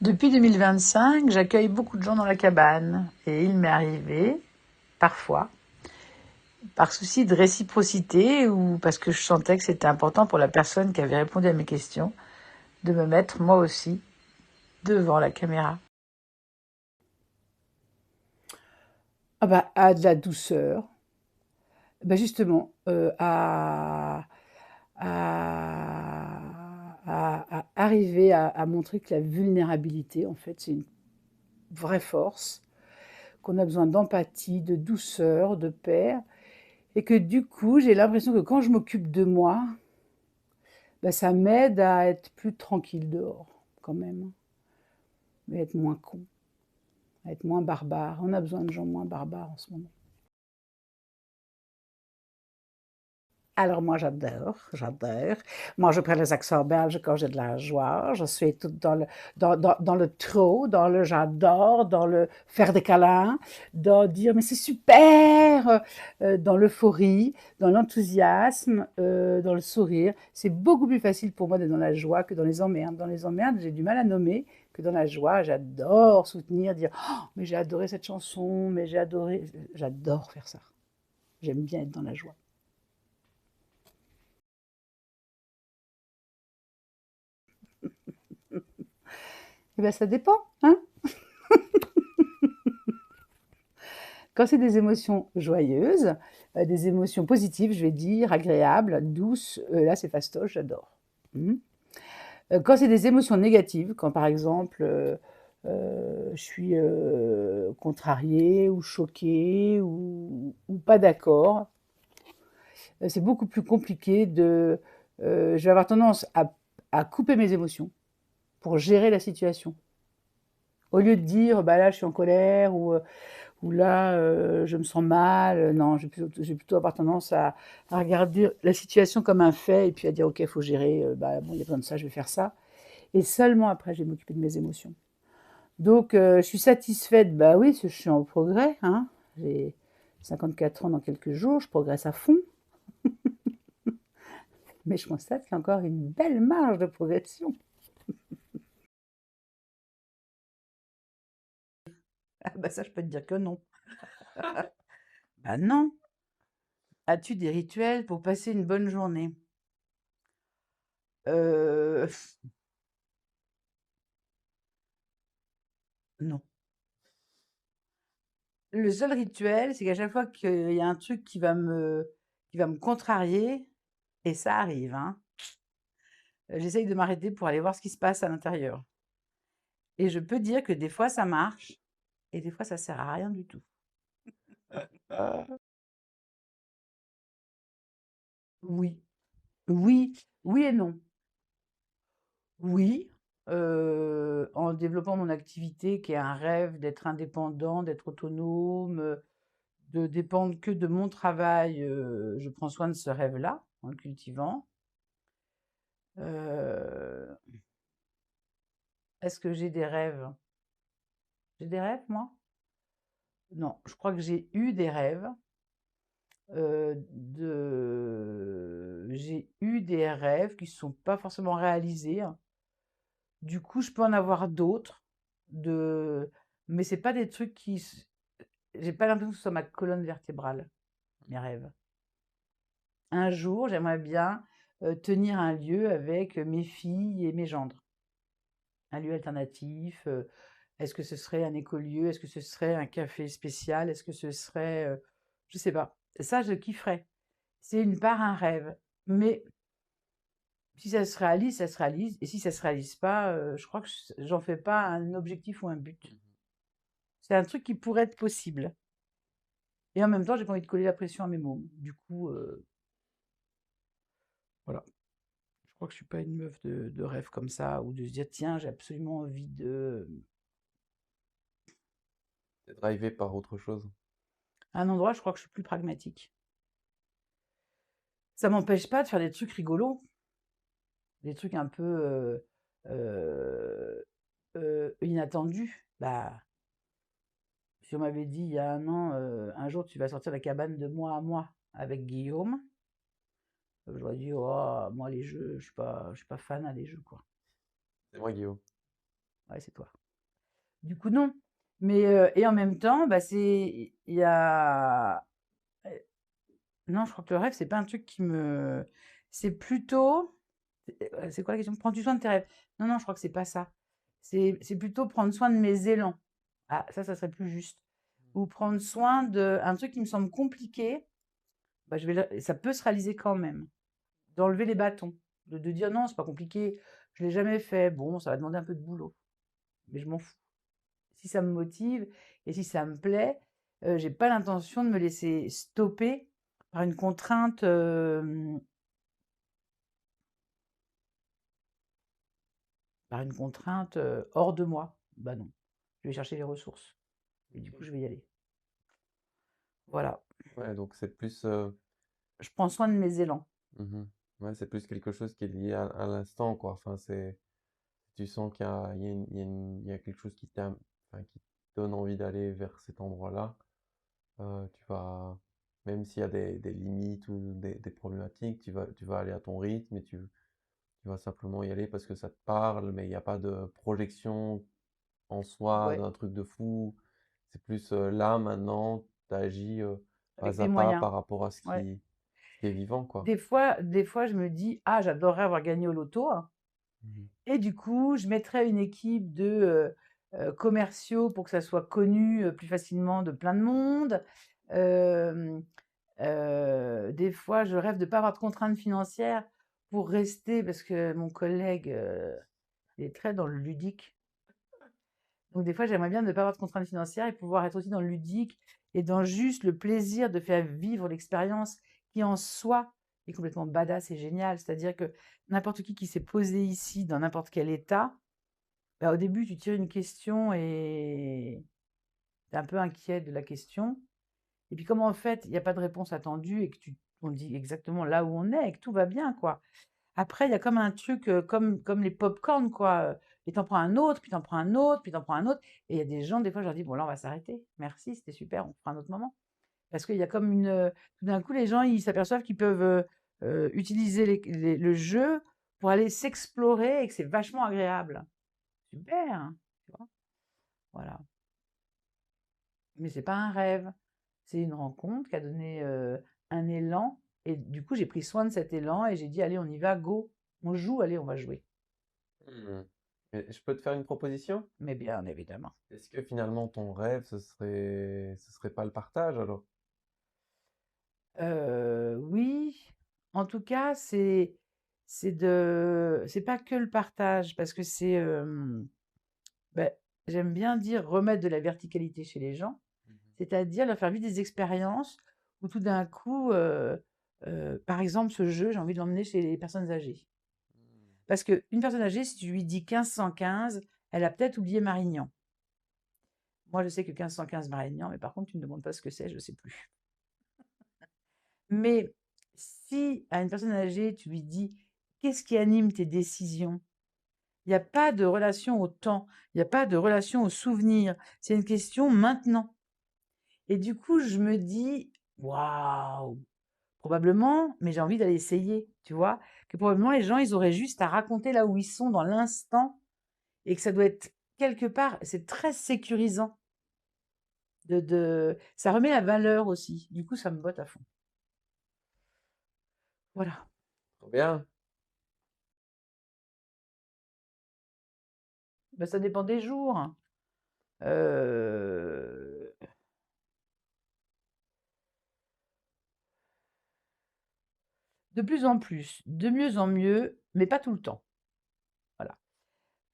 Depuis 2025, j'accueille beaucoup de gens dans la cabane et il m'est arrivé, parfois, par souci de réciprocité ou parce que je sentais que c'était important pour la personne qui avait répondu à mes questions, de me mettre moi aussi devant la caméra. Ah bah, à de la douceur. Bah, justement, à arriver à montrer que la vulnérabilité, en fait, c'est une vraie force, qu'on a besoin d'empathie, de douceur, de paix et que du coup, j'ai l'impression que quand je m'occupe de moi, bah, ça m'aide à être plus tranquille dehors quand même, et être moins con, à être moins barbare. On a besoin de gens moins barbares en ce moment. Alors moi j'adore. Moi je prends les accents belges quand j'ai de la joie. Je suis toute dans le trop, dans le j'adore, dans le faire des câlins, dans dire mais c'est super, dans l'euphorie, dans l'enthousiasme, dans le sourire. C'est beaucoup plus facile pour moi d'être dans la joie que dans les emmerdes. Dans les emmerdes, j'ai du mal à nommer que dans la joie. J'adore soutenir, dire oh, mais j'ai adoré cette chanson, mais j'ai adoré. J'adore faire ça. J'aime bien être dans la joie. Eh ben, ça dépend, hein. Quand c'est des émotions joyeuses, des émotions positives, je vais dire, agréables, douces, là, c'est fastoche, j'adore. Mmh. Quand c'est des émotions négatives, quand par exemple, je suis, contrariée ou choquée ou pas d'accord, c'est beaucoup plus compliqué je vais avoir tendance à couper mes émotions pour gérer la situation. Au lieu de dire: «Bah, là, je suis en colère» ou là, je me sens mal, non, je vais plutôt avoir tendance à regarder la situation comme un fait et puis à dire: «OK, il faut gérer, bah, bon, il y a besoin de ça, je vais faire ça» et seulement après, je vais m'occuper de mes émotions. Donc je suis satisfaite, bah, oui, parce que je suis en progrès, hein. J'ai 54 ans dans quelques jours, je progresse à fond, mais je constate qu'il y a encore une belle marge de progression. Ah bah, ça, je peux te dire que non. Bah, non. As-tu des rituels pour passer une bonne journée? Heu, non. Le seul rituel, c'est qu'à chaque fois qu'il y a un truc qui va me contrarier et ça arrive, hein, j'essaye de m'arrêter pour aller voir ce qui se passe à l'intérieur et je peux dire que des fois ça marche et des fois ça sert à rien du tout. Oui, oui, oui et non. Oui, en développant mon activité qui est un rêve d'être indépendant, d'être autonome, de dépendre que de mon travail, je prends soin de ce rêve-là en le cultivant. Heu, est-ce que j'ai des rêves? J'ai des rêves moi? Non, je crois que j'ai eu des rêves, j'ai eu des rêves qui ne sont pas forcément réalisés, hein. Du coup, je peux en avoir d'autres, de mais c'est pas des trucs j'ai pas l'impression que ce soit ma colonne vertébrale, mes rêves. Un jour, j'aimerais bien, tenir un lieu avec mes filles et mes gendres. Un lieu alternatif, est-ce que ce serait un écolieu? Est-ce que ce serait un café spécial? Est-ce que ce serait, je sais pas. Ça, je kifferais. C'est une part un rêve, mais si ça se réalise, ça se réalise et si ça se réalise pas, je crois que j'en fais pas un objectif ou un but. C'est un truc qui pourrait être possible et en même temps, j'ai pas envie de coller la pression à mes mômes. Du coup, voilà. Je crois que je suis pas une meuf de rêve comme ça ou de se dire: «Tiens, j'ai absolument envie de» T'es drivé par autre chose. à un endroit, je crois que je suis plus pragmatique. Ça m'empêche pas de faire des trucs rigolos, des trucs un peu, inattendus. Bah, si on m'avait dit il y a un an, «Un jour tu vas sortir de la cabane de moi à moi avec Guillaume», j'aurais dit: «Oh, moi les jeux, je suis pas fan, à des jeux, quoi». C'est moi, Guillaume. Ouais, c'est toi. Du coup, non. Mais et en même temps, bah, il y a non, je crois que le rêve, c'est pas un truc qui me c'est plutôt c'est quoi la question? Prends-tu soin de tes rêves? Non, non, je crois que c'est pas ça. C'est plutôt prendre soin de mes élans. Ah, ça serait plus juste. Ou prendre soin de un truc qui me semble compliqué, bah, ça peut se réaliser quand même. D'enlever les bâtons, de dire non, c'est pas compliqué, je l'ai jamais fait. Bon, ça va demander un peu de boulot, mais je m'en fous. Si ça me motive et si ça me plaît, j'ai pas l'intention de me laisser stopper par une contrainte, hors de moi. Bah non, je vais chercher les ressources et du coup, Ok. je vais y aller. Voilà, Ouais, donc c'est plus, je prends soin de mes élans. mhm. Ouais, c'est plus quelque chose qui est lié à l'instant, quoi. Enfin, tu sens qu'il y a quelque chose enfin, qui te donne envie d'aller vers cet endroit-là. Tu vas, même s'il y a des limites ou des problématiques, tu vas aller à ton rythme et tu vas simplement y aller parce que ça te parle, mais il n'y a pas de projection en soi Ouais, d'un truc de fou. C'est plus là, maintenant, tu agis avec pas mes à pas moyens. par rapport à Ouais. ce qui est vivant, quoi. Des fois, je me dis, ah, j'adorerais avoir gagné au loto, hein. Mhm. Et du coup, je mettrais une équipe de commerciaux pour que ça soit connu plus facilement de plein de monde. Euh, des fois, je rêve de ne pas avoir de contraintes financières pour rester, parce que mon collègue est très dans le ludique. Donc, des fois, j'aimerais bien ne pas avoir de contraintes financières et pouvoir être aussi dans le ludique et dans juste le plaisir de faire vivre l'expérience qui, en soi, est complètement badass et génial. C'est-à-dire que n'importe qui s'est posé ici, dans n'importe quel état, bah, au début, tu tires une question et tu es un peu inquiet de la question. Et puis, comme en fait, il n'y a pas de réponse attendue et que on dit exactement là où on est et que tout va bien, quoi. Après, il y a comme un truc, comme les pop-corn, quoi. Et t'en prends un autre, puis t'en prends un autre, puis t'en prends un autre. Et il y a des gens, des fois, je leur dis, bon, là, on va s'arrêter. Merci, c'était super, on fera un autre moment. Parce qu'il y a comme tout d'un coup, les gens, ils s'aperçoivent qu'ils peuvent utiliser le jeu pour aller s'explorer et que c'est vachement agréable. Super, hein, tu vois. Voilà. Mais c'est pas un rêve. C'est une rencontre qui a donné un élan. Et du coup, j'ai pris soin de cet élan et j'ai dit, allez, on y va, go. On joue, allez, on va jouer. Mhm. Et je peux te faire une proposition? Mais bien évidemment. Est-ce que finalement ton rêve, ce serait pas le partage alors? Oui, en tout cas, c'est pas que le partage, parce que ben, j'aime bien dire remettre de la verticalité chez les gens, Mhm. c'est-à-dire leur faire vivre des expériences où tout d'un coup, par exemple, ce jeu, j'ai envie de l'emmener chez les personnes âgées. Parce qu'une personne âgée, si tu lui dis 1515, elle a peut-être oublié Marignan. Moi, je sais que 1515 Marignan, mais par contre, tu me demandes pas ce que c'est, je sais plus. Mais si à une personne âgée, tu lui dis qu'est-ce qui anime tes décisions? Il n'y a pas de relation au temps, il n'y a pas de relation au souvenir. C'est une question maintenant. Et du coup, je me dis, waouh, probablement, mais j'ai envie d'aller essayer, tu vois, que probablement les gens, ils auraient juste à raconter là où ils sont dans l'instant et que ça doit être quelque part, c'est très sécurisant. Ça remet la valeur aussi. Du coup, ça me botte à fond. Voilà. Trop bien. Ben, ça dépend des jours. Euh, de plus en plus, de mieux en mieux, mais pas tout le temps. Voilà.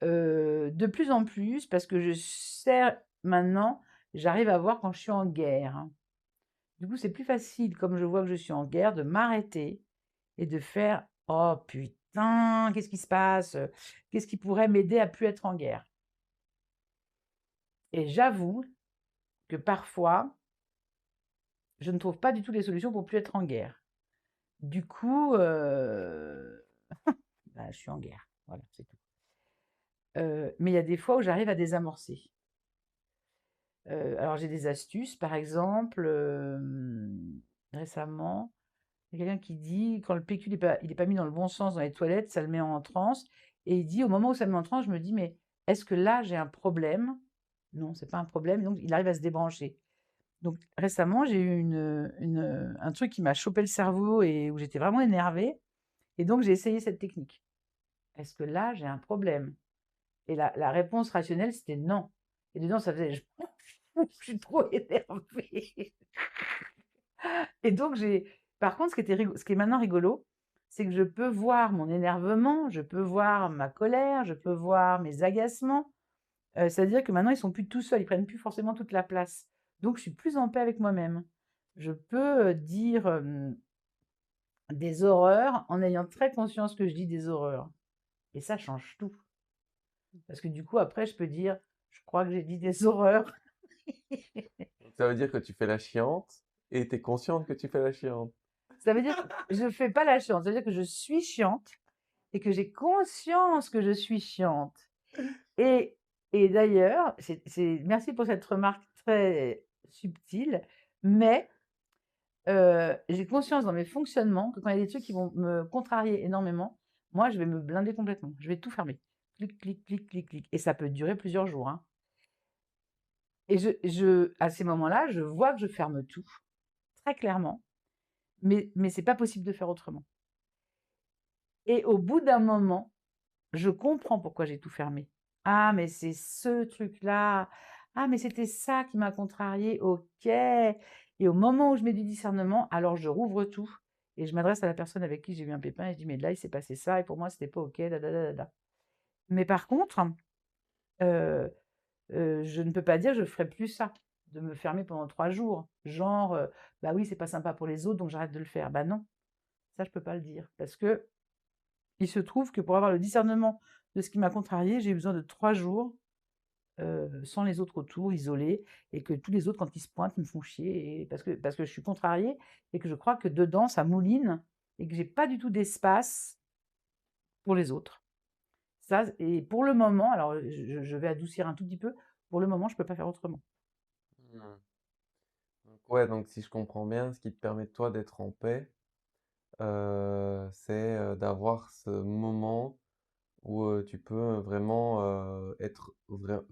De plus en plus, parce que je sais maintenant, j'arrive à voir quand je suis en guerre, hein. Du coup, c'est plus facile, comme je vois que je suis en guerre, de m'arrêter et de faire oh putain, qu'est-ce qui se passe? Qu'est-ce qui pourrait m'aider à plus être en guerre? Et j'avoue que parfois, je ne trouve pas du tout les solutions pour plus être en guerre. Du coup, bah, je suis en guerre. Voilà, c'est tout. Mais il y a des fois où j'arrive à désamorcer. Alors j'ai des astuces, par exemple, récemment, il y a quelqu'un qui dit quand le PQ il est pas mis dans le bon sens dans les toilettes, ça le met en transe. Et il dit au moment où ça me met en transe, je me dis mais est-ce que là j'ai un problème? Non, c'est pas un problème, donc il arrive à se débrancher. Donc récemment, j'ai eu un truc qui m'a chopé le cerveau et où j'étais vraiment énervée, et donc j'ai essayé cette technique. Est-ce que là j'ai un problème? Et la réponse rationnelle, c'était non. Et dedans, ça faisait je m'en fous, je suis trop énervée. Et donc par contre, ce qui est maintenant rigolo, c'est que je peux voir mon énervement, je peux voir ma colère, je peux voir mes agacements. C'est-à-dire que maintenant, ils sont plus tout seuls, ils prennent plus forcément toute la place. Donc, je suis plus en paix avec moi-même. Je peux dire des horreurs en ayant très conscience que je dis des horreurs. Et ça change tout. Parce que du coup, après, je peux dire, je crois que j'ai dit des horreurs. Donc, ça veut dire que tu fais la chiante et tu es consciente que tu fais la chiante. Ça veut dire que je fais pas la chiante, ça veut dire que je suis chiante et que j'ai conscience que je suis chiante. Et, et d'ailleurs, merci pour cette remarque très subtile, mais j'ai conscience dans mes fonctionnements que quand il y a des trucs qui vont me contrarier énormément, moi, je vais me blinder complètement. Je vais tout fermer. Clic, clic, clic, clic, clic. Et ça peut durer plusieurs jours, hein. Et à ces moments-là, je vois que je ferme tout, très clairement, mais c'est pas possible de faire autrement. Et au bout d'un moment, je comprends pourquoi j'ai tout fermé. Ah, mais c'est ce truc-là. Ah, mais c'était ça qui m'a contrarié. OK. Et au moment où je mets du discernement, alors je rouvre tout et je m'adresse à la personne avec qui j'ai eu un pépin et je dis, mais là, il s'est passé ça et pour moi, c'était pas OK. Da, da, da, da, da. Mais par contre, euh, je ne peux pas dire je ferai plus ça, de me fermer pendant 3 jours. Genre, bah oui, c'est pas sympa pour les autres, donc j'arrête de le faire. Bah non, ça, je peux pas le dire parce que il se trouve que pour avoir le discernement de ce qui m'a contrarié, j'ai eu besoin de 3 jours, sans les autres autour, isolés, et que tous les autres, quand ils se pointent, me font chier, et parce que je suis contrariée et que je crois que dedans, ça mouline et que j'ai pas du tout d'espace pour les autres. Ça, et pour le moment, alors je vais adoucir un tout petit peu, pour le moment, je peux pas faire autrement. Hmm. Donc, ouais, donc si je comprends bien, ce qui te permet toi d'être en paix, c'est d'avoir ce moment où tu peux vraiment être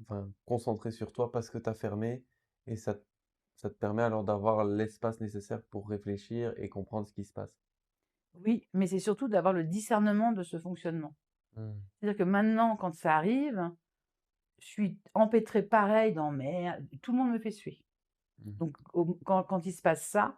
enfin, concentré sur toi parce que tu as fermé et ça te permet alors d'avoir l'espace nécessaire pour réfléchir et comprendre ce qui se passe. Oui, mais c'est surtout d'avoir le discernement de ce fonctionnement. Hmm. C'est-à-dire que maintenant, quand ça arrive, je suis empêtrée pareil dans merde, tout le monde me fait suer. Mhm. Donc quand il se passe ça,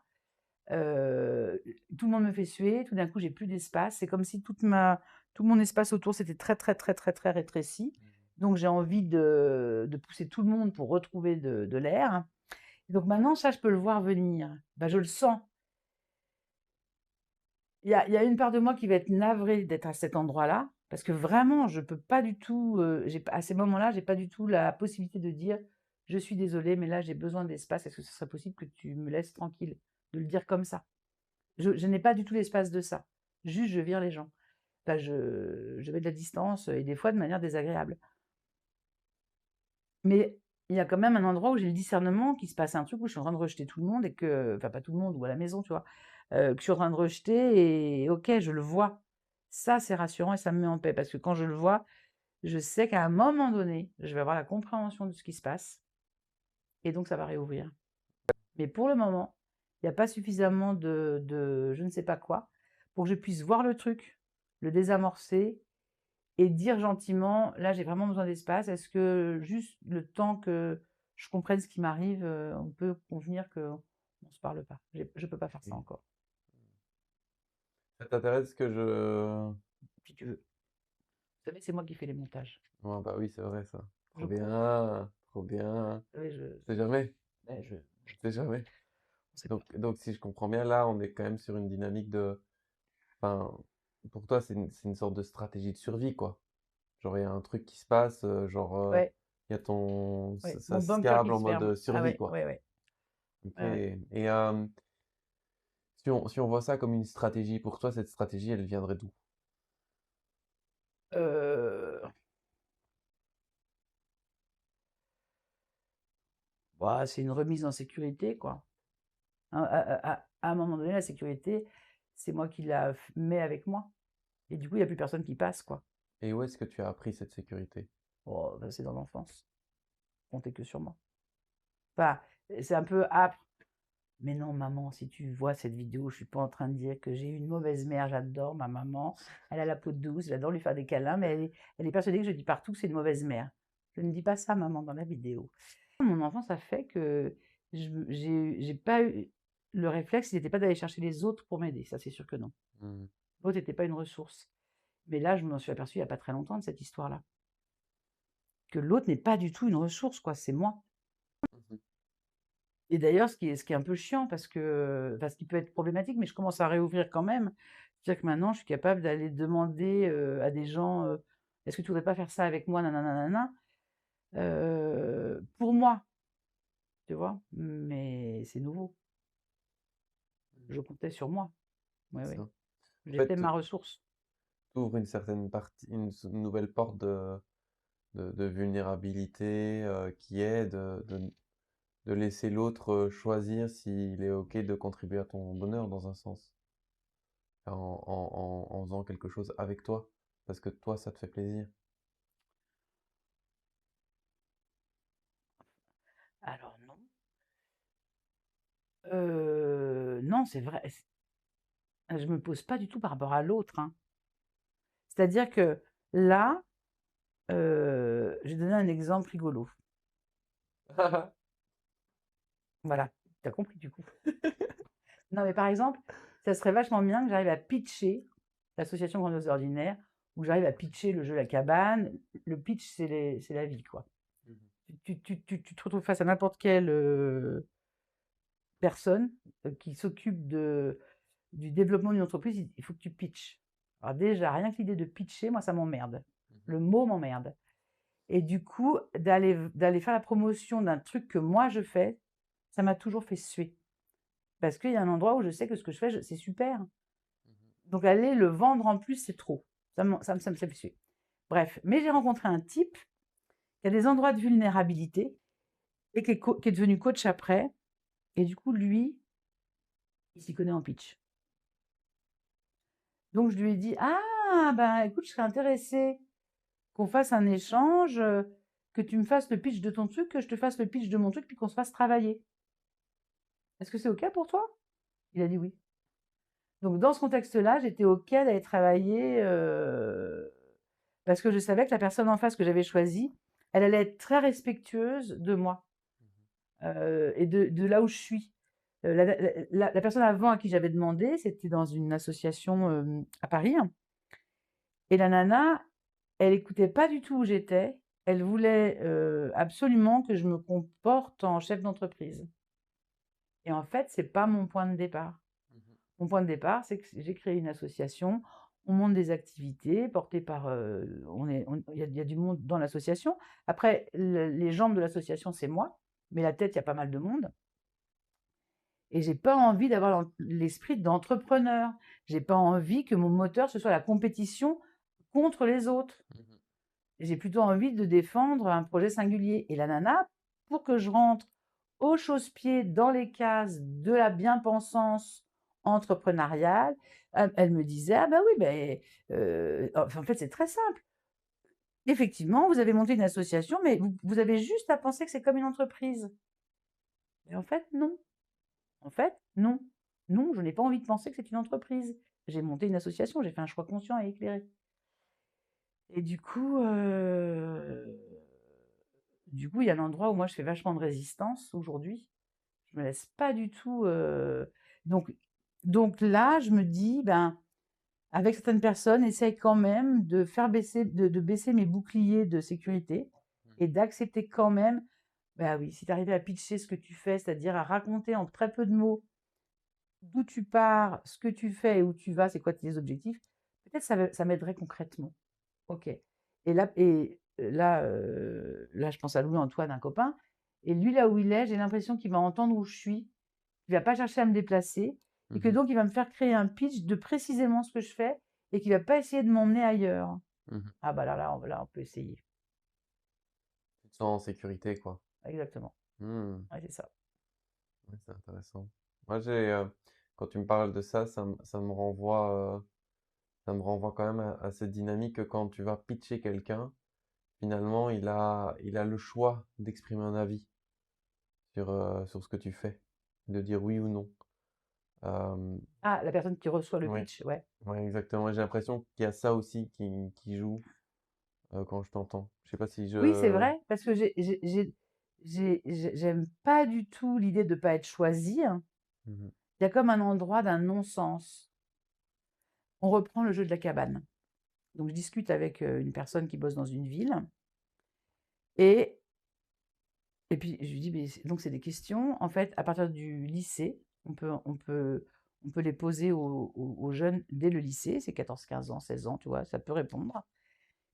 tout le monde me fait suer, tout d'un coup j'ai plus d'espace, c'est comme si tout mon espace autour s'était très, très, très, très, très rétréci. Donc j'ai envie de pousser tout le monde pour retrouver de l'air. Donc maintenant ça, je peux le voir venir. Bah, je le sens. Il y a une part de moi qui va être navrée d'être à cet endroit-là, parce que vraiment je peux pas du tout, à ces moments-là, j'ai pas du tout la possibilité de dire: «Je suis désolée, mais là j'ai besoin d'espace, est-ce que ce serait possible que tu me laisses tranquille?» De le dire comme ça. Je n'ai pas du tout l'espace de ça. Juste, je vire les gens. Enfin, je mets de la distance, et des fois de manière désagréable. Mais il y a quand même un endroit où j'ai le discernement qu'il se passe un truc où je suis en train de rejeter tout le monde et que, enfin pas tout le monde ou à la maison, tu vois, que je suis en train de rejeter, et OK, je le vois. Ça, c'est rassurant et ça me met en paix parce que quand je le vois, je sais qu'à un moment donné, je vais avoir la compréhension de ce qui se passe et donc ça va réouvrir. Mais pour le moment, il y a pas suffisamment de je ne sais pas quoi pour que je puisse voir le truc, le désamorcer et dire gentiment: «Là, j'ai vraiment besoin d'espace. Est-ce que juste le temps que je comprenne ce qui m'arrive, on peut convenir qu'on ne se parle pas?» Je peux pas faire ça Ok. encore, Ça t'intéresse que je... si tu veux. Vous savez, c'est moi qui fais les montages. Ah bah oui, c'est vrai ça. Je Trop coupe. bien, trop bien. Vous savez, Je sais jamais, je je sais jamais. on sait pas. Donc si je comprends bien, là, on est quand même sur une dynamique de... Enfin, pour toi, c'est une sorte de stratégie de survie, quoi. Genre, il y a un truc qui se passe, genre, Ouais, il y a ton... ouais, Ça mon se bunker câble qui en se mode ferme. Ah survie, ouais, quoi. ouais, ouais, Ok. ouais, ouais. Et si on voit ça comme une stratégie, pour toi, cette stratégie, elle viendrait d'où? Heu, Bah, c'est une remise en sécurité, quoi. Hein, à un moment donné, la sécurité, c'est moi qui la mets avec moi et du coup, il y a plus personne qui passe, quoi. Et où est-ce que tu as appris cette sécurité? Oh, bah, c'est dans l'enfance. Comptez que sur moi. Enfin, c'est un peu âpre. Mais non, maman, si tu vois cette vidéo, je suis pas en train de dire que j'ai une mauvaise mère, j'adore ma maman, elle a la peau douce, j'adore lui faire des câlins, mais elle est persuadée que je dis partout que c'est une mauvaise mère. Je ne dis pas ça, maman, dans la vidéo. Mon enfance a fait que j'ai pas eu le réflexe, il n'était pas d'aller chercher les autres pour m'aider, ça c'est sûr que non. Mmh. L'autre n'était pas une ressource. Mais là, je m'en suis aperçue il y a pas très longtemps de cette histoire-là, que l'autre n'est pas du tout une ressource, quoi, c'est moi. Mmh. Et d'ailleurs, ce qui est un peu chiant enfin, ce qui peut être problématique, mais je commence à réouvrir quand même. C'est-à-dire que maintenant, je suis capable d'aller demander, à des gens, «Est-ce que tu voudrais pas faire ça avec moi? Nanana, nanana», pour moi, tu vois? Mais c'est nouveau. Mmh. Je comptais sur moi. Oui, C'est oui. ça. En J'étais fait, ma ressource. tu ouvres une certaine partie, une nouvelle porte de vulnérabilité qui est de laisser l'autre choisir s'il est OK de contribuer à ton bonheur dans un sens, en faisant quelque chose avec toi, parce que toi, ça te fait plaisir. Alors non, non, c'est vrai, je me pose pas du tout par rapport à l'autre, hein. C'est-à-dire que là, je vais donner un exemple rigolo. Voilà, tu as compris du coup. Non, mais par exemple, ça serait vachement bien que j'arrive à pitcher l'association Grandiose Ordinaire, où j'arrive à pitcher le jeu La Cabane. Le pitch, c'est la vie, quoi. Mhm. Tu te retrouves face à n'importe quelle personne qui s'occupe du développement d'une entreprise, il faut que tu pitches. Alors déjà, rien que l'idée de pitcher, moi, ça m'emmerde. Mhm. Le mot m'emmerde. Et du coup, d'aller faire la promotion d'un truc que moi je fais, ça m'a toujours fait suer. Parce qu'il y a un endroit où je sais que ce que je fais, c'est super. Mhm. Donc aller le vendre en plus, c'est trop. Ça me fait suer. Bref, mais j'ai rencontré un type qui a des endroits de vulnérabilité et qui est devenu coach après. Et du coup, lui, il s'y connaît en pitch. Donc je lui ai dit, ah, ben écoute, je serais intéressée qu'on fasse un échange, que tu me fasses le pitch de ton truc, que je te fasse le pitch de mon truc, puis qu'on se fasse travailler. Est-ce que c'est OK pour toi? Il a dit oui. Donc dans ce contexte-là, j'étais OK d'aller travailler, parce que je savais que la personne en face que j'avais choisie, elle allait être très respectueuse de moi, et de là où je suis. La personne avant à qui j'avais demandé, c'était dans une association, à Paris, hein, et la nana, elle écoutait pas du tout où j'étais. Elle voulait, absolument que je me comporte en chef d'entreprise, et en fait, c'est pas mon point de départ. Mhm. Mon point de départ, c'est que j'ai créé une association, on monte des activités portées par, il y a du monde dans l'association. Après, les jambes de l'association, c'est moi, mais la tête, il y a pas mal de monde. Et j'ai pas envie d'avoir l'esprit d'entrepreneur. J'ai pas envie que mon moteur, ce soit la compétition contre les autres. Mhm. J'ai plutôt envie de défendre un projet singulier. Et la nana, pour que je rentre au chausse-pied dans les cases de la bien-pensance entrepreneuriale, elle me disait: «Ah bah oui, beh, enfin, en fait, c'est très simple. Effectivement, vous avez monté une association, mais vous avez juste à penser que c'est comme une entreprise». Et en fait, non. En fait, non. Non, je n'ai pas envie de penser que c'est une entreprise. J'ai monté une association, j'ai fait un choix conscient et éclairé. Et du coup, il y a l'endroit où moi je fais vachement de résistance aujourd'hui. Je me laisse pas du tout, donc donc là, je me dis: «Ben, avec certaines personnes, essaye quand même de faire baisser de baisser mes boucliers de sécurité et d'accepter quand même». Bah oui, si tu arrivais à pitcher ce que tu fais, c'est-à-dire à raconter en très peu de mots d'où tu pars, ce que tu fais et où tu vas, c'est quoi tes objectifs, peut-être ça m'aiderait concrètement. OK. Là, je pense à Louis-Antoine, un copain, et lui, là où il est, j'ai l'impression qu'il va entendre où je suis, il va pas chercher à me déplacer, et que Mhm. donc il va me faire créer un pitch de précisément ce que je fais et qu'il va pas essayer de m'emmener ailleurs. Mhm. Ah bah là, on peut essayer. Tu te sens en sécurité, quoi. Exactement. Hmm. Ouais, c'est ça. Ouais, c'est intéressant. Moi, quand tu me parles de ça, ça me renvoie quand même à cette dynamique que quand tu vas pitcher quelqu'un, finalement, il a le choix d'exprimer un avis sur ce que tu fais, de dire oui ou non. Euh, Ah, la personne qui reçoit le ouais, pitch, ouais. ouais, exactement. J'ai l'impression qu'il y a ça aussi qui joue quand je t'entends. Je sais pas si Oui, c'est je... vrai, parce que j'aime pas du tout l'idée de pas être choisie, hein. Mhm. Il y a comme un endroit d'un non-sens. On reprend le jeu de la cabane. Donc, je discute avec une personne qui bosse dans une ville, et, et puis je lui dis, mais donc c'est des questions, en fait, à partir du lycée, on peut les poser aux jeunes dès le lycée, c'est 14, 15 ans, 16 ans, tu vois, ça peut répondre.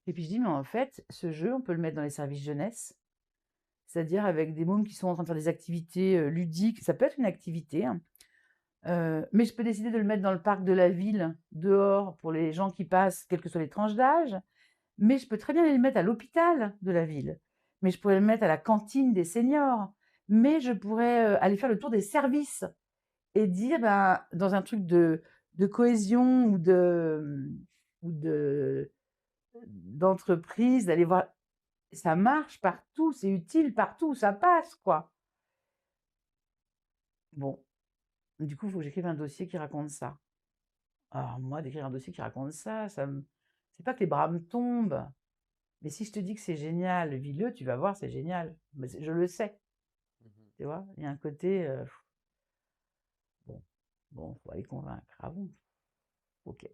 Et puis je dis, mais en fait, ce jeu, on peut le mettre dans les services jeunesse, c'est-à-dire avec des mômes qui sont en train de faire des activités ludiques, ça peut être une activité, hein. Mais je peux décider de le mettre dans le parc de la ville, dehors, pour les gens qui passent, quelles que soient les tranches d'âge. Mais je peux très bien le mettre à l'hôpital de la ville. Mais je pourrais le mettre à la cantine des seniors. Mais je pourrais aller faire le tour des services et dire, ben, dans un truc de cohésion ou d'entreprise, d'aller voir. Ça marche partout, c'est utile partout, ça passe, quoi. Bon, du coup, il faut que j'écrive un dossier qui raconte ça. Alors moi, d'écrire un dossier qui raconte ça, c'est pas que les bras me tombent, mais si je te dis que c'est génial, vis-le, tu vas voir, c'est génial. Mais je le sais, Mhm. tu vois. Il y a un côté, bon, bon, faut aller convaincre. Ah bon, ok.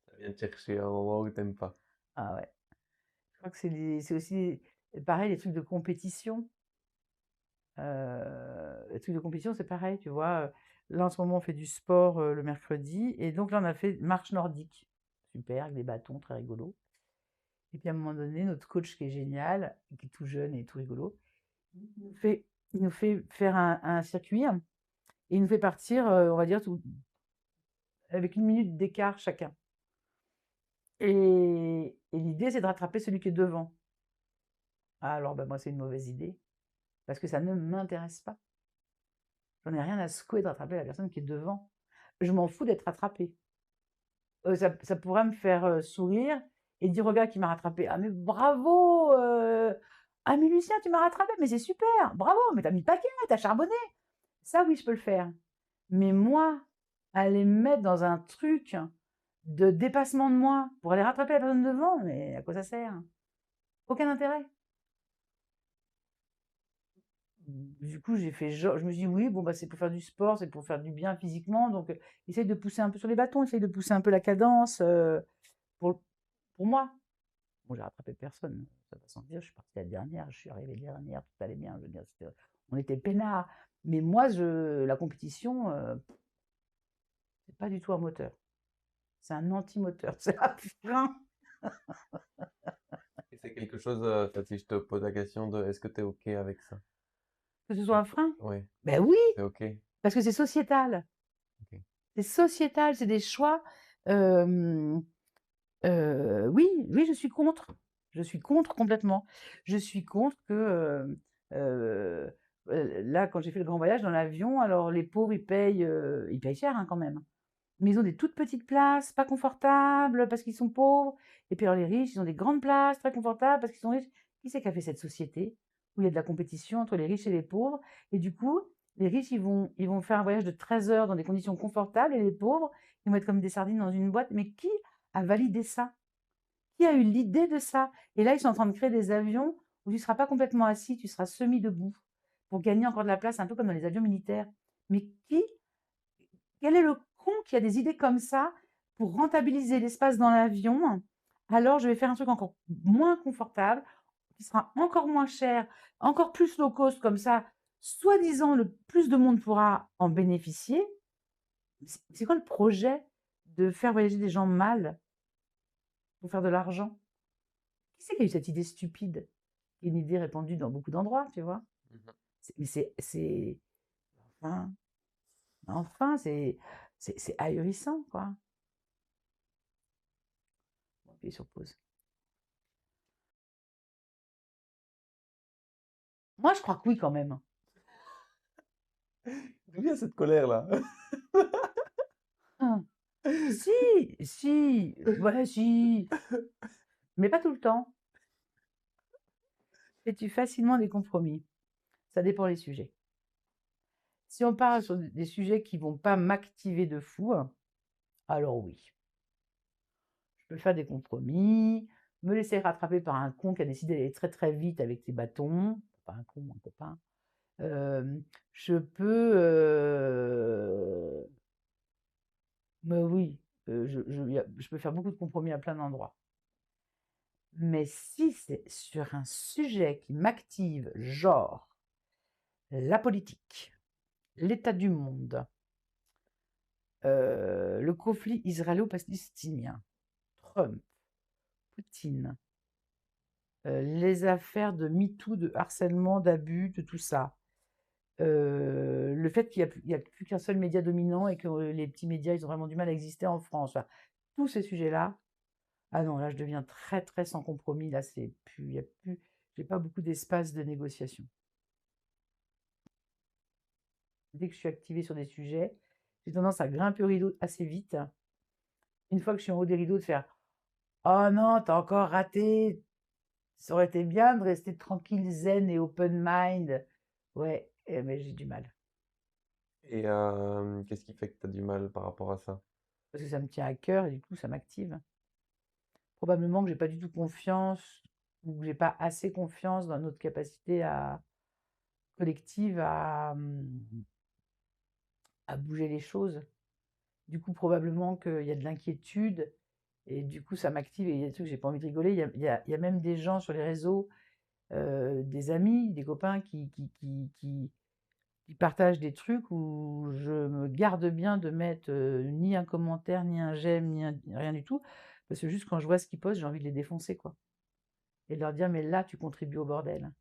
Ça vient te chercher à un endroit où t'aimes pas. Ah ouais. Je crois que c'est aussi pareil les trucs de compétition. Les trucs de compétition, c'est pareil, tu vois. Là, en ce moment, on fait du sport le mercredi, et donc là, on a fait marche nordique. Super, avec des bâtons, très rigolo. Et puis à un moment donné, notre coach qui est génial, qui est tout jeune et tout rigolo, il nous fait faire un circuit, hein, et il nous fait partir, on va dire, avec 1 minute d'écart chacun. Et l'idée, c'est de rattraper celui qui est devant. Ah, alors, ben, moi, c'est une mauvaise idée, parce que ça ne m'intéresse pas. J'en ai rien à secouer de rattraper la personne qui est devant. Je m'en fous d'être rattrapé. Ça pourrait me faire sourire et dire au gars qui m'a rattrapé, ah mais bravo, ah mais Lucien, tu m'as rattrapé, mais c'est super, bravo, mais t'as mis le paquet, t'as charbonné. Ça, oui, je peux le faire. Mais moi, aller me mettre dans un truc de dépassement de moi pour aller rattraper la personne devant, mais à quoi ça sert? Aucun intérêt. Du coup, j'ai fait genre, je me suis dit, oui, bon, bah, c'est pour faire du sport, c'est pour faire du bien physiquement, donc essaye de pousser un peu sur les bâtons, essaye de pousser un peu la cadence pour, pour moi. Bon, j'ai rattrapé personne, ça va sans dire, je suis partie la dernière, je suis arrivée dernière, tout allait bien, je veux dire, on était peinards. Mais moi, la compétition, c'est pas du tout un moteur. C'est un anti-moteur, c'est un frein. Et c'est quelque chose, si je te pose la question de est-ce que tu es OK avec ça? Que ce soit un frein? Oui, Ben oui, c'est OK. parce que c'est sociétal. Ok. C'est sociétal, c'est des choix. euh, oui, oui, je suis contre. Je suis contre complètement. Je suis contre que euh, là, quand j'ai fait le grand voyage dans l'avion, alors les pauvres, ils payent cher hein, quand même. Mais ils ont des toutes petites places, pas confortables parce qu'ils sont pauvres. Et puis alors les riches, ils ont des grandes places, très confortables parce qu'ils sont riches. Qui c'est qui a fait cette société où il y a de la compétition entre les riches et les pauvres? Et du coup, les riches, ils vont faire un voyage de 13 heures dans des conditions confortables, et les pauvres, ils vont être comme des sardines dans une boîte. Mais qui a validé ça? Qui a eu l'idée de ça? Et là, ils sont en train de créer des avions où tu ne seras pas complètement assis, tu seras semi-debout pour gagner encore de la place, un peu comme dans les avions militaires. Mais quel est le con qui a des idées comme ça pour rentabiliser l'espace dans l'avion? Alors, je vais faire un truc encore moins confortable, qui sera encore moins cher, encore plus low cost, comme ça, soi-disant, le plus de monde pourra en bénéficier. C'est quoi le projet de faire voyager des gens mal pour faire de l'argent? Qui c'est qui a eu cette idée stupide? Une idée répandue dans beaucoup d'endroits, tu vois. Mhm. Mais enfin, enfin, c'est ahurissant, quoi. Bon, appuyer sur pause. Moi, je crois que oui, quand même. D'où vient cette colère-là? Hein. Si, ouais, si, mais pas tout le temps. Fais-tu facilement des compromis? Ça dépend les sujets. Si on part sur des sujets qui vont pas m'activer de fou, alors oui. Je peux faire des compromis, me laisser rattraper par un con qui a décidé d'aller très très vite avec ses bâtons, pas un con, un copain. Je peux, mais oui, je peux faire beaucoup de compromis à plein d'endroits. Mais si c'est sur un sujet qui m'active, genre la politique, l'état du monde, le conflit israélo-palestinien, Trump, Poutine, les affaires de MeToo, de harcèlement, d'abus, de tout ça. Le fait qu'il y a plus qu'un seul média dominant et que les petits médias, ils ont vraiment du mal à exister en France. Enfin, tous ces sujets-là, ah non, là, je deviens très, très sans compromis. Là, c'est plus, il y a plus, j'ai pas beaucoup d'espace de négociation. Dès que je suis activée sur des sujets, j'ai tendance à grimper au rideau assez vite. Une fois que je suis en haut des rideaux, de faire oh non, t'as encore raté. Ça aurait été bien de rester tranquille, zen et open mind. Ouais, mais j'ai du mal. Et qu'est-ce qui fait que tu as du mal par rapport à ça? Parce que ça me tient à cœur et du coup, ça m'active. Probablement que j'ai pas du tout confiance ou que j'ai pas assez confiance dans notre capacité collective à bouger les choses. Du coup, probablement qu'il y a de l'inquiétude et du coup, ça m'active et il y a des trucs, j'ai pas envie de rigoler. Il y a même des gens sur les réseaux, des amis, des copains qui partagent des trucs où je me garde bien de mettre ni un commentaire, ni un j'aime, rien du tout. Parce que juste quand je vois ce qu'ils postent, j'ai envie de les défoncer, quoi. Et de leur dire, mais là, tu contribues au bordel.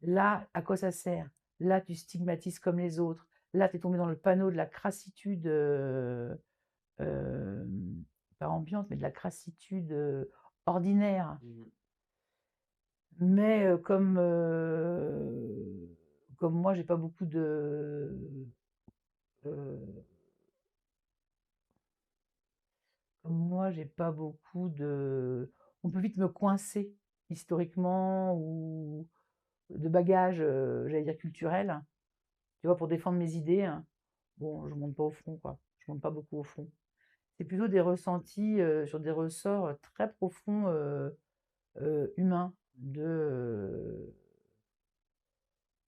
Là, à quoi ça sert? Là, tu stigmatises comme les autres. Là, tu es tombé dans le panneau de la crassitude, euh, pas ambiante, mais de la crassitude ordinaire. Mhm. Mais comme moi, j'ai pas beaucoup euh, comme moi, j'ai pas beaucoup de. On peut vite me coincer historiquement ou de bagages, j'allais dire culturels. Tu vois, pour défendre mes idées, hein. Bon, je monte pas au front, quoi. Je monte pas beaucoup au front. C'est plutôt des ressentis sur des ressorts très profonds humains.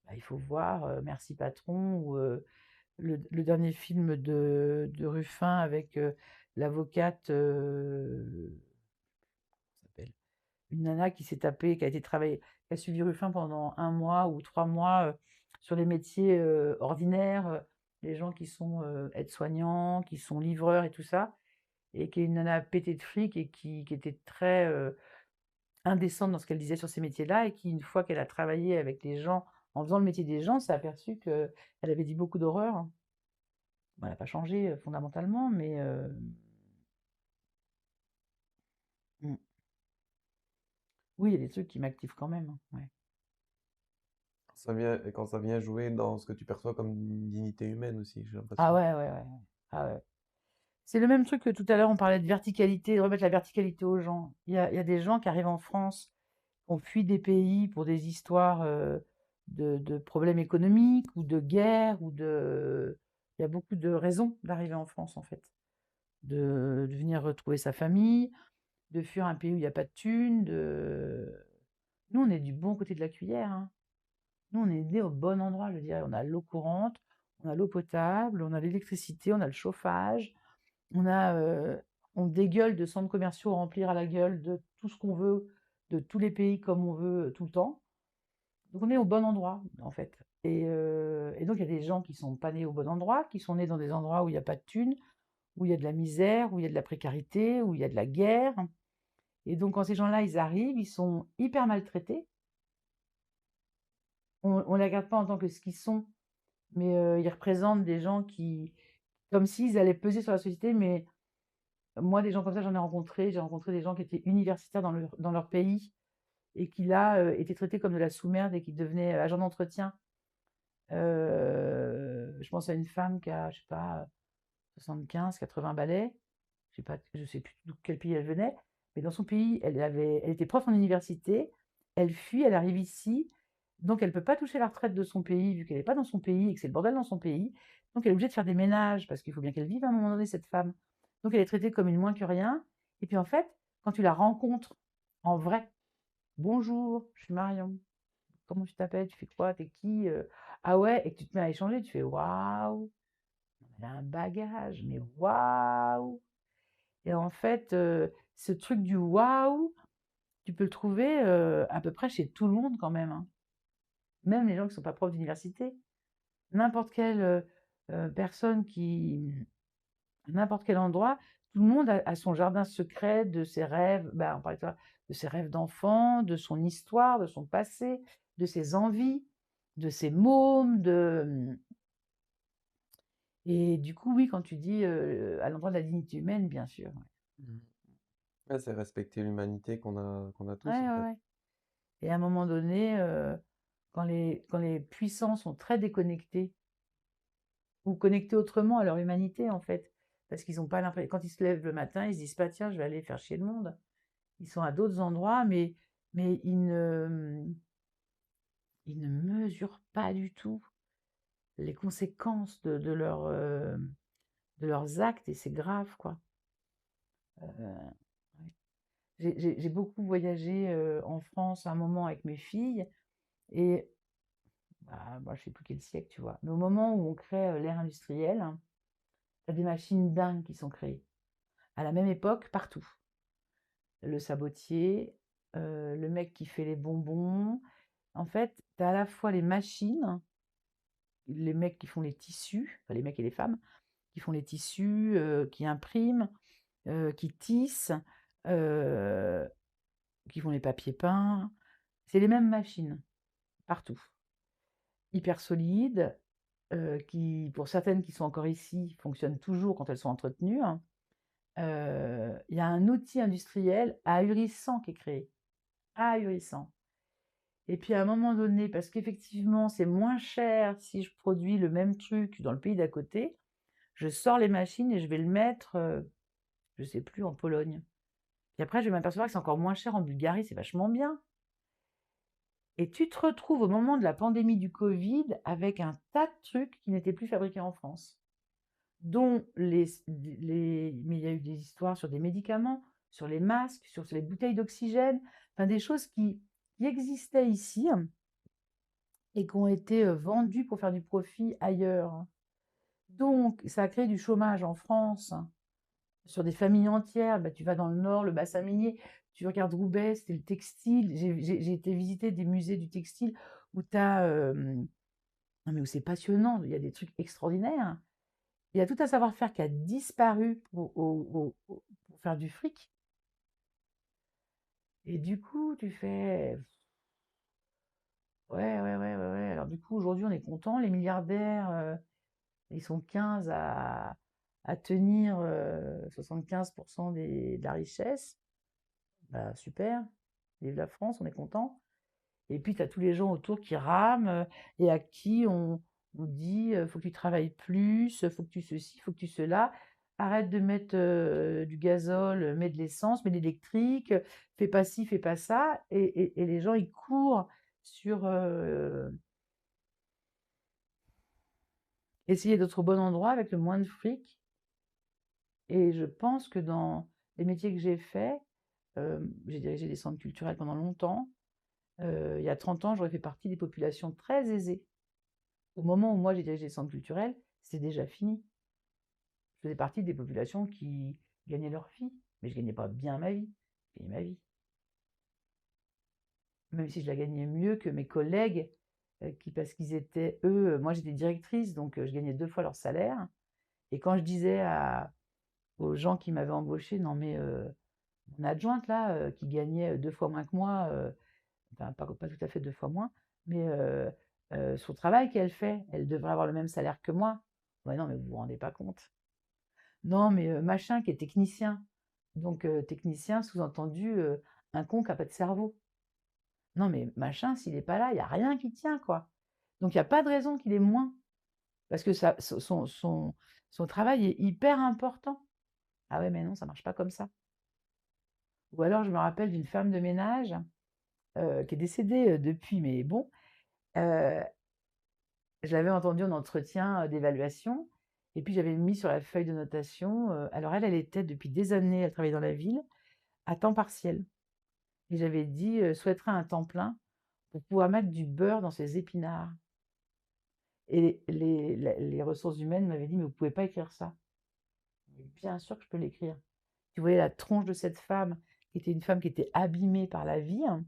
Bah, il faut voir Merci Patron ou le dernier film de Ruffin avec l'avocate, comment ça s'appelle? Une nana qui s'est tapée, qui a été travailler, qui a suivi Ruffin pendant 1 mois ou 3 mois sur les métiers ordinaires, les gens qui sont aides-soignants, qui sont livreurs et tout ça, et qui est une nana pétée de fric et qui était très indécente dans ce qu'elle disait sur ces métiers-là, et qui, une fois qu'elle a travaillé avec les gens, en faisant le métier des gens, s'est aperçue qu'elle avait dit beaucoup d'horreurs, hein. Bon, elle n'a pas changé fondamentalement, mais mm. Oui, il y a des trucs qui m'activent quand même, hein, ouais. Quand ça vient jouer dans ce que tu perçois comme une dignité humaine aussi, j'ai Ah l'impression. ouais, ouais, ouais. Ah ouais. C'est le même truc que tout à l'heure, on parlait de verticalité, de remettre la verticalité aux gens. Il y a des gens qui arrivent en France, qui ont fui des pays pour des histoires de problèmes économiques ou de guerre ou de. Il y a beaucoup de raisons d'arriver en France, en fait. De venir retrouver sa famille, de fuir un pays où il n'y a pas de thunes, de. Nous, on est du bon côté de la cuillère, hein. Nous, on est nés au bon endroit, je dirais. On a l'eau courante, on a l'eau potable, on a l'électricité, on a le chauffage. On a, on dégueule de centres commerciaux à remplir à la gueule de tout ce qu'on veut, de tous les pays comme on veut, tout le temps. Donc on est au bon endroit, en fait. Et donc il y a des gens qui sont pas nés au bon endroit, qui sont nés dans des endroits où il n'y a pas de thunes, où il y a de la misère, où il y a de la précarité, où il y a de la guerre. Et donc quand ces gens-là, ils arrivent, ils sont hyper maltraités. On ne les regarde pas en tant que ce qu'ils sont, mais ils représentent des gens qui, comme s'ils allaient peser sur la société, mais moi, des gens comme ça, j'en ai rencontré. J'ai rencontré des gens qui étaient universitaires dans leur pays et qui, là, étaient traités comme de la sous-merde et qui devenaient agents d'entretien. Je pense à une femme qui a, je sais pas, 75, 80 balais, je sais plus d'où quel pays elle venait, mais dans son pays, elle était prof en université, elle fuit, elle arrive ici, donc elle peut pas toucher la retraite de son pays vu qu'elle est pas dans son pays et que c'est le bordel dans son pays. Donc elle est obligée de faire des ménages parce qu'il faut bien qu'elle vive à un moment donné, cette femme. Donc elle est traitée comme une moins que rien. Et puis en fait, quand tu la rencontres en vrai, bonjour, je suis Marion. Comment tu t'appelles? Tu fais quoi? T'es qui? Ah ouais, et que tu te mets à échanger, tu fais waouh, elle a un bagage, mais waouh! Et en fait, ce truc du waouh, tu peux le trouver à peu près chez tout le monde quand même, hein. Même les gens qui ne sont pas profs d'université. N'importe quelle personne n'importe quel endroit, tout le monde a son jardin secret de ses rêves, bah, on parlait tout à l'heure, de ses rêves d'enfant, de son histoire, de son passé, de ses envies, de ses mômes, et du coup, oui, quand tu dis à l'endroit de la dignité humaine, bien sûr. Mhm. Ouais, c'est respecter l'humanité qu'on a Ouais, tous, en ouais, fait. ouais. Et à un moment donné, quand les puissants sont très déconnectés, ou connectés autrement à leur humanité, en fait, parce qu'ils ont pas l'impression, quand ils se lèvent le matin, ils se disent pas, tiens, je vais aller faire chier le monde. Ils sont à d'autres endroits, mais ils ne mesurent pas du tout les conséquences de leurs actes, et c'est grave, quoi. Euh, ouais. J'ai beaucoup voyagé en France à un moment avec mes filles, et bah, moi, je sais plus quel siècle, tu vois. Mais au moment où on crée l'ère industrielle, il y a des machines dingues qui sont créées. À la même époque, partout. Le sabotier, le mec qui fait les bonbons. En fait, tu as à la fois les machines, les mecs qui font les tissus, enfin les mecs et les femmes, qui font les tissus, qui impriment, qui tissent, euh, qui font les papiers peints. C'est les mêmes machines, partout. Hyper solides, qui, pour certaines qui sont encore ici, fonctionnent toujours quand elles sont entretenues, hein. Il y a un outil industriel ahurissant qui est créé. Ahurissant. Et puis à un moment donné, parce qu'effectivement, c'est moins cher si je produis le même truc dans le pays d'à côté, je sors les machines et je vais le mettre, je sais plus, en Pologne. Puis après, je vais m'apercevoir que c'est encore moins cher en Bulgarie, c'est vachement bien. Et tu te retrouves au moment de la pandémie du Covid avec un tas de trucs qui n'étaient plus fabriqués en France, dont mais il y a eu des histoires sur des médicaments, sur les masques, sur les bouteilles d'oxygène, enfin des choses qui existaient ici et qui ont été vendues pour faire du profit ailleurs. Donc, ça a créé du chômage en France sur des familles entières. Bah, tu vas dans le Nord, le bassin minier, tu regardes Roubaix, c'était le textile. J'ai été visiter des musées du textile où tu as. Non, mais où c'est passionnant, il y a des trucs extraordinaires. Il y a tout un savoir-faire qui a disparu pour faire du fric. Et du coup, tu fais. Ouais, ouais, ouais, ouais, ouais. Alors, du coup, aujourd'hui, on est content. Les milliardaires, ils sont 15 à tenir 75% de la richesse. Bah, super. Vive la France, on est content. Et puis, tu as tous les gens autour qui rament et à qui on dit faut que tu travailles plus, faut que tu ceci, faut que tu cela. Arrête de mettre du gazole, mets de l'essence, mets de l'électrique, fais pas ci, fais pas ça. Et les gens, ils courent sur essayer d'être au bon endroit avec le moins de fric. Et je pense que dans les métiers que j'ai faits, j'ai dirigé des centres culturels pendant longtemps. Il y a 30 ans, j'aurais fait partie des populations très aisées. Au moment où moi j'ai dirigé des centres culturels, c'était déjà fini. Je faisais partie des populations qui gagnaient leur vie, mais je gagnais pas bien ma vie. Je gagnais ma vie. Même si je la gagnais mieux que mes collègues, parce qu'ils étaient, eux, moi j'étais directrice, donc je gagnais 2 fois leur salaire. Et quand je disais aux gens qui m'avaient embauché, non mais mon adjointe là, qui gagnait 2 fois moins que moi, enfin pas tout à fait 2 fois moins, mais son travail qu'elle fait, elle devrait avoir le même salaire que moi. Ouais, non, mais vous vous rendez pas compte. Non, mais machin qui est technicien. Donc technicien, sous-entendu, un con qui a pas de cerveau. Non, mais machin, s'il est pas là, il y a rien qui tient, quoi. Donc il y a pas de raison qu'il ait moins, parce que son travail est hyper important. Ah ouais, mais non, ça marche pas comme ça. Ou alors, je me rappelle d'une femme de ménage qui est décédée depuis, mais bon, euh, je l'avais entendue en entretien d'évaluation, et puis j'avais mis sur la feuille de notation, alors elle était depuis des années, elle travaillait dans la ville, à temps partiel. Et j'avais dit, souhaiterait un temps plein pour pouvoir mettre du beurre dans ses épinards. Et les ressources humaines m'avaient dit, mais vous pouvez pas écrire ça. Mais bien sûr que je peux l'écrire. Tu voyais la tronche de cette femme, qui était une femme qui était abîmée par la vie, hein,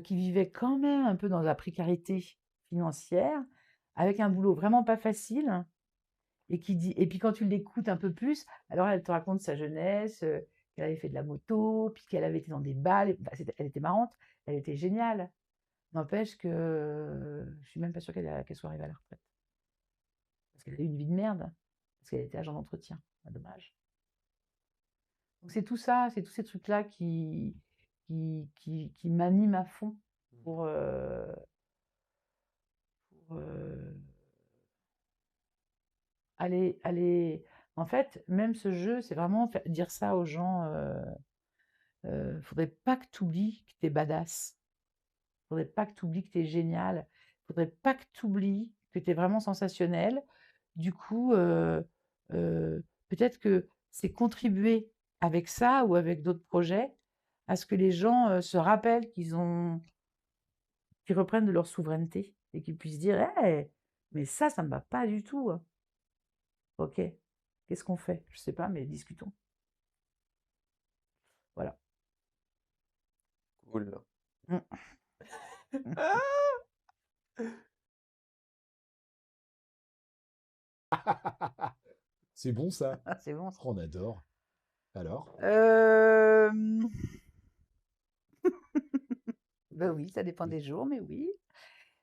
qui vivait quand même un peu dans la précarité financière, avec un boulot vraiment pas facile, hein, et qui dit, et puis quand tu l'écoutes un peu plus, alors elle te raconte sa jeunesse, qu'elle avait fait de la moto, puis qu'elle avait été dans des balles, bah, elle était marrante, elle était géniale. N'empêche que je suis même pas sûre qu'elle soit arrivée à la retraite. Parce qu'elle a eu une vie de merde, parce qu'elle était agent d'entretien. Ah, dommage. Donc c'est tout ça, c'est tous ces trucs-là qui m'animent à fond pour, pour aller. En fait, même ce jeu, c'est vraiment dire ça aux gens. Faudrait pas que tu oublies que t'es badass. Faudrait pas que tu oublies que t'es génial. Faudrait pas que tu oublies que t'es vraiment sensationnel. Du coup, peut-être que c'est contribuer avec ça ou avec d'autres projets à ce que les gens se rappellent qu'ils reprennent de leur souveraineté et qu'ils puissent dire, hey, mais ça me va pas du tout, hein. Ok, qu'est-ce qu'on fait? Je sais pas, mais discutons. Voilà. Cool. Mm. C'est bon ça. C'est bon ça. On adore. Alors? Euh... Ben oui, ça dépend des jours, mais oui.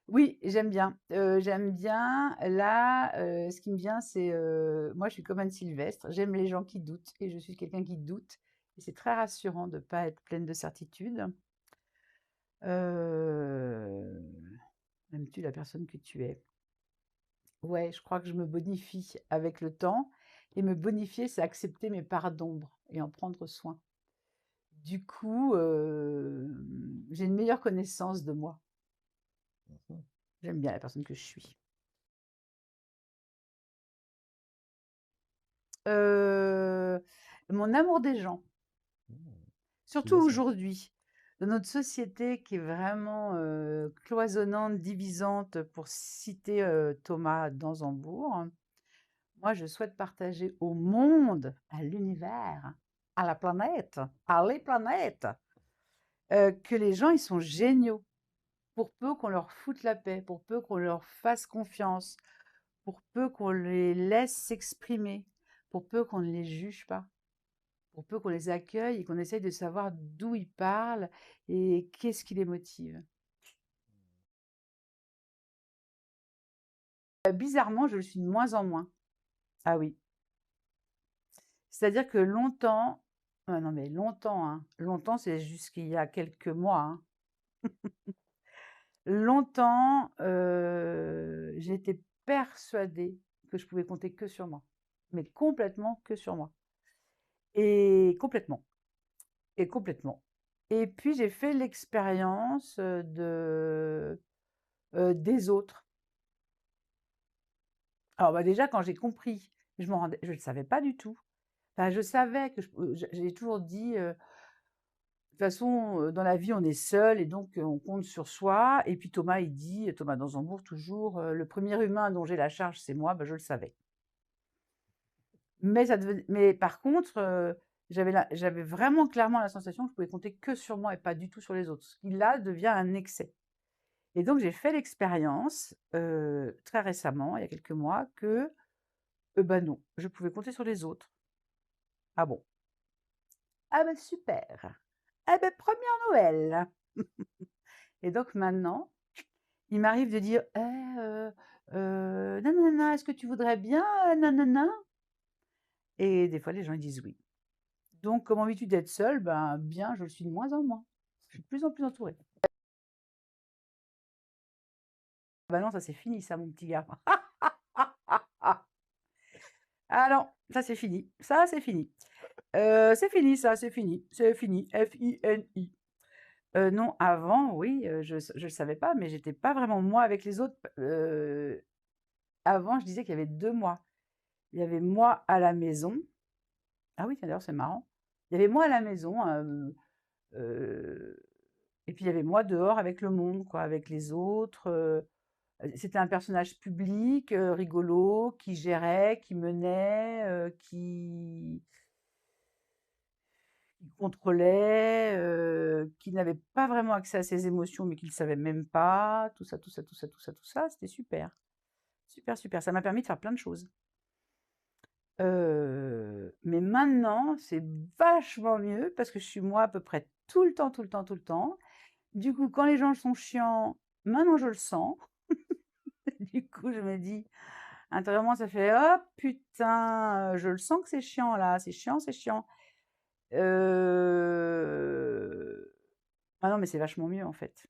Oui, j'aime bien. J'aime bien. Là, ce qui me vient, c'est moi, je suis comme Anne Sylvestre. J'aime les gens qui doutent et je suis quelqu'un qui doute. Et c'est très rassurant de ne pas être pleine de certitude. Euh, Aimes-tu la personne que tu es? Ouais, je crois que je me bonifie avec le temps. Et me bonifier, c'est accepter mes parts d'ombre et en prendre soin. Du coup, j'ai une meilleure connaissance de moi. Mhm. J'aime bien la personne que je suis. Heu, Mon amour des gens, Mhm. surtout Dis-moi ça. aujourd'hui, dans notre société qui est vraiment, cloisonnante, divisante, pour citer, Thomas Dansembourg. Moi, je souhaite partager au monde, à l'univers, à la planète, à les planètes, que les gens, ils sont géniaux. Pour peu qu'on leur foute la paix, pour peu qu'on leur fasse confiance, pour peu qu'on les laisse s'exprimer, pour peu qu'on ne les juge pas. Pour peu qu'on les accueille et qu'on essaye de savoir d'où ils parlent et qu'est-ce qui les motive. Bizarrement, je le suis de moins en moins. Ah oui. C'est-à-dire que longtemps, ah non mais longtemps, hein, longtemps, c'est jusqu'il y a quelques mois, hein. Longtemps, j'étais persuadée que je pouvais compter que sur moi, mais complètement que sur moi. Et complètement, et complètement. Et puis j'ai fait l'expérience des autres. Alors, bah, déjà, quand j'ai compris, je ne le savais pas du tout. Enfin, je savais que j'ai toujours dit, de toute façon, dans la vie, on est seul et donc on compte sur soi. Et puis Thomas, il dit, Thomas Dansembourg, toujours, le premier humain dont j'ai la charge, c'est moi. Bah, je le savais. Mais par contre, j'avais vraiment clairement la sensation que je pouvais compter que sur moi et pas du tout sur les autres. Ce qui là devient un excès. Et donc, j'ai fait l'expérience très récemment, il y a quelques mois, que bah non, je pouvais compter sur les autres. Ah bon? Ah bah super! Ah bah 1er Noël! Et donc maintenant, il m'arrive de dire: «Eh, nanana, est-ce que tu voudrais bien, nanana?» Et des fois, les gens ils disent oui. Donc comment vis-tu d'être seule? Ben bien, je le suis de moins en moins. Je suis de plus en plus entourée. Ah bah non, ça c'est fini ça, mon petit gars. Alors Ça, c'est fini. Ça, c'est fini. C'est fini, ça, c'est fini. C'est fini. F-I-N-I. Non, avant, oui, je le savais pas, mais j'étais pas vraiment moi avec les autres. Avant, je disais qu'il y avait 2 moi. Il y avait moi à la maison. Ah oui, tiens, d'ailleurs, c'est marrant. Il y avait moi à la maison, et puis il y avait moi dehors avec le monde, quoi, avec les autres. C'était un personnage public, rigolo, qui gérait, qui menait, qui contrôlait, qui n'avait pas vraiment accès à ses émotions, mais qui le savait même pas. Tout ça, tout ça, tout ça, tout ça, tout ça, c'était super. Super, super. Ça m'a permis de faire plein de choses. Mais maintenant, c'est vachement mieux parce que je suis moi à peu près tout le temps, tout le temps, tout le temps. Du coup, quand les gens sont chiants, maintenant je le sens. Du coup, je me dis, intérieurement, ça fait oh putain, je le sens que c'est chiant là, c'est chiant, c'est chiant. Ah non, mais c'est vachement mieux en fait.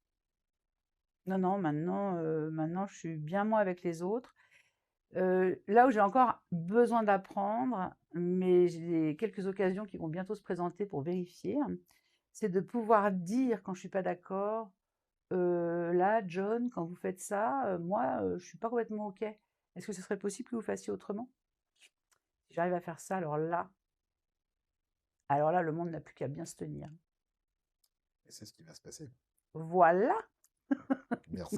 Non, non, maintenant je suis bien moi avec les autres. Là où j'ai encore besoin d'apprendre, mais j'ai quelques occasions qui vont bientôt se présenter pour vérifier, c'est de pouvoir dire quand je suis pas d'accord: «Là, John, quand vous faites ça, moi, je suis pas complètement OK. Est-ce que ce serait possible que vous fassiez autrement?» Si j'arrive à faire ça, alors là, le monde n'a plus qu'à bien se tenir. Et c'est ce qui va se passer. Voilà! Merci.